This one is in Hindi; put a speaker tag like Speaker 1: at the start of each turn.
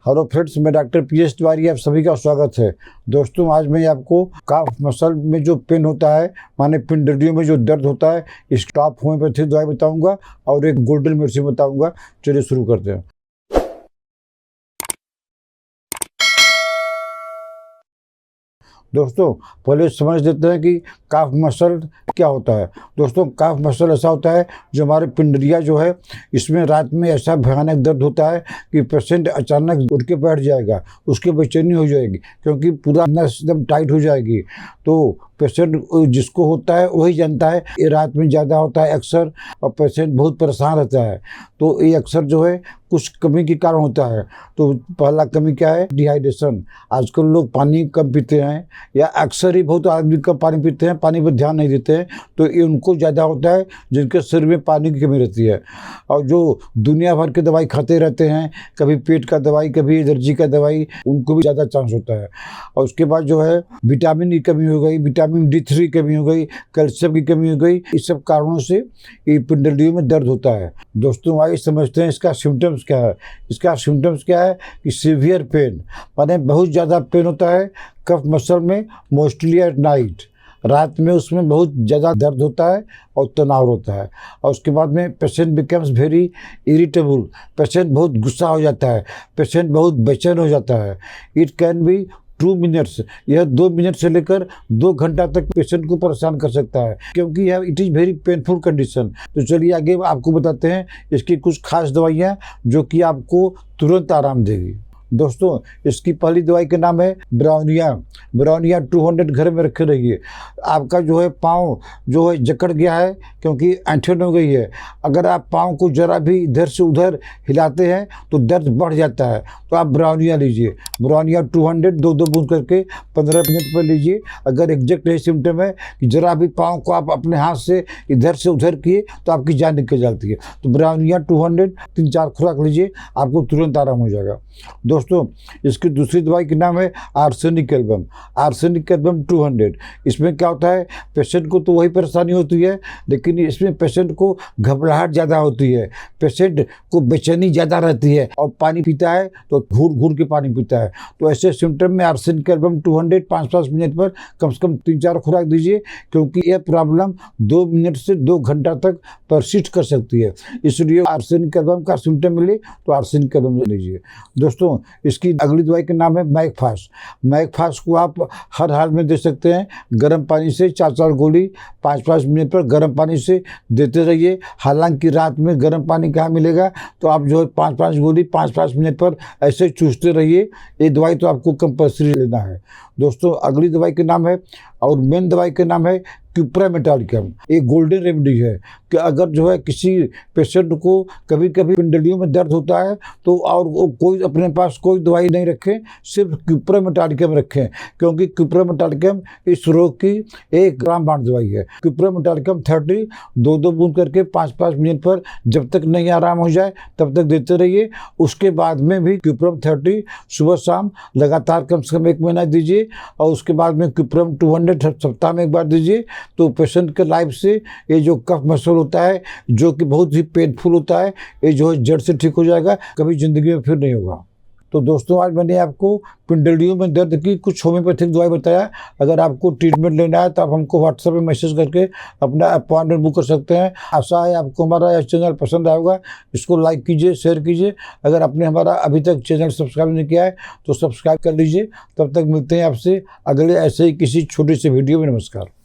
Speaker 1: हेलो फ्रेंड्स, मैं डॉक्टर P.S तिवारी, आप सभी का स्वागत है। दोस्तों, आज मैं आपको काफ मसल में जो पेन होता है, माने पिंडलियों में जो दर्द होता है, इस टॉप होम्योपैथी दवाई बताऊंगा और एक गोल्डन मेडिसिन बताऊंगा। चलिए शुरू करते हैं। दोस्तों, पहले समझ लेते हैं कि काफ मसल क्या होता है। दोस्तों, काफ मसल ऐसा होता है जो हमारे पिंडलिया जो है, इसमें रात में ऐसा भयानक दर्द होता है कि पेशेंट अचानक उठ के बैठ जाएगा, उसकी बेचैनी हो जाएगी क्योंकि पूरा नस एकदम टाइट हो जाएगी। तो पेशेंट जिसको होता है वही जानता है, ये रात में ज़्यादा होता है अक्सर, और पेशेंट बहुत परेशान रहता है। तो ये अक्सर जो है कुछ कमी के कारण होता है। तो पहला कमी क्या है? डिहाइड्रेशन। आजकल लोग पानी कम पीते हैं, या अक्सर ही बहुत आदमी कम पानी पीते हैं, पानी पर ध्यान नहीं देते हैं। तो ये उनको ज़्यादा होता है जिनके शरीर में पानी की कमी रहती है, और जो दुनिया भर की दवाई खाते रहते हैं, कभी पेट का दवाई, कभी एलर्जी का दवाई, उनको भी ज़्यादा चांस होता है। और उसके बाद जो है विटामिन की कमी हो गई, विटामिन D3 की कमी हो गई, कैल्शियम की कमी हो गई। इस सब कारणों से ये पिंडलियों में दर्द होता है। दोस्तों, आइए समझते हैं इसका सिम्टम्स क्या है। इसका सिम्टम्स क्या है कि सीवियर पेन, माने बहुत ज़्यादा पेन होता है कफ मसल में, मोस्टली एट नाइट, रात में उसमें बहुत ज़्यादा दर्द होता है और तनाव होता है। और उसके बाद में patient becomes very irritable, patient बहुत गुस्सा हो जाता है, पेशेंट बहुत बेचैन हो जाता है। इट कैन बी 2 मिनट्स, यह 2 मिनट से लेकर 2 घंटा तक पेशेंट को परेशान कर सकता है, क्योंकि यह it is very painful condition. तो चलिए आगे आपको बताते हैं इसकी कुछ खास दवाइयाँ जो कि आपको तुरंत आराम देगी। दोस्तों, इसकी पहली दवाई का नाम है ब्रायोनिया। ब्रायोनिया 200 घर में रखे रहिए। आपका जो है पाँव जो है जकड़ गया है क्योंकि ऐंठन हो गई है, अगर आप पाँव को जरा भी इधर से उधर हिलाते हैं तो दर्द बढ़ जाता है, तो आप ब्रायोनिया लीजिए। ब्रायोनिया 200 2 बूंद करके 15 मिनट पर लीजिए। अगर एग्जैक्ट यही सिम्टम है कि जरा भी पाँव को आप अपने हाथ से इधर से उधर किए तो आपकी जान निकल जाती है, तो ब्रायोनिया 200 3-4 खुराक लीजिए, आपको तुरंत आराम हो जाएगा। दोस्तों, इसकी दूसरी दवाई का नाम है आर्सेनिक एल्बम। Arsenic album 200। इसमें क्या होता है, पेशेंट को तो वही परेशानी होती है, लेकिन इसमें पेशेंट को घबराहट ज़्यादा होती है, पेशेंट को बेचैनी ज़्यादा रहती है, और पानी पीता है तो घूर घूर के पानी पीता है। तो ऐसे सिम्टम में आर्सेनिक एल्बम 200 5-5 मिनट पर कम से कम 3-4 खुराक दीजिए, क्योंकि यह प्रॉब्लम 2 मिनट से 2 घंटा तक परसिस्ट कर सकती है। इसलिए आर्सेनिक एल्बम का सिम्टम मिले तो आर्सेनिक एल्बम लीजिए। दोस्तों, इसकी अगली दवाई का नाम है मैकफास। मैकफास को आप हर हाल में दे सकते हैं। गर्म पानी से 4-4 गोली 5-5 मिनट पर गर्म पानी से देते रहिए। हालांकि रात में गर्म पानी कहाँ मिलेगा, तो आप जो है 5-5 गोली 5-5 मिनट पर ऐसे चूसते रहिए। ये दवाई तो आपको कंपल्सरी लेना है। दोस्तों, अगली दवाई का नाम है, और मेन दवाई का नाम है क्यूप्रम मेट। एक गोल्डन रेमेडी है कि अगर जो है किसी पेशेंट को कभी कभी पिंडलियों में दर्द होता है तो और वो कोई अपने पास कोई दवाई नहीं रखें, सिर्फ क्यूप्रम मेट रखें, क्योंकि क्यूप्रम मेट इस रोग की 1 रामबाण दवाई है। क्यूप्रम मेट 30 2 बूंद करके 5-5 मिनट पर जब तक नहीं आराम हो जाए तब तक देते रहिए। उसके बाद में भी क्यूप्रम 30 सुबह शाम लगातार कम से कम 1 महीना दीजिए, और उसके बाद में क्यूप्रम 200 सप्ताह में 1 बार दीजिए। तो पेशेंट के लाइफ से ये जो कफ मसल होता है, जो कि बहुत ही पेनफुल होता है, ये जो है जड़ से ठीक हो जाएगा, कभी ज़िंदगी में फिर नहीं होगा। तो दोस्तों, आज मैंने आपको पिंडलियों में दर्द की कुछ होम्योपैथिक दवाई बताया। अगर आपको ट्रीटमेंट लेना है तो आप हमको व्हाट्सएप में मैसेज करके अपना अपॉइंटमेंट बुक कर सकते हैं। आशा है आपको हमारा यह चैनल पसंद आएगा। इसको लाइक कीजिए, शेयर कीजिए। अगर आपने हमारा अभी तक चैनल सब्सक्राइब नहीं किया है तो सब्सक्राइब कर लीजिए। तब तक मिलते हैं आपसे अगले ऐसे ही किसी छोटे से वीडियो में। नमस्कार।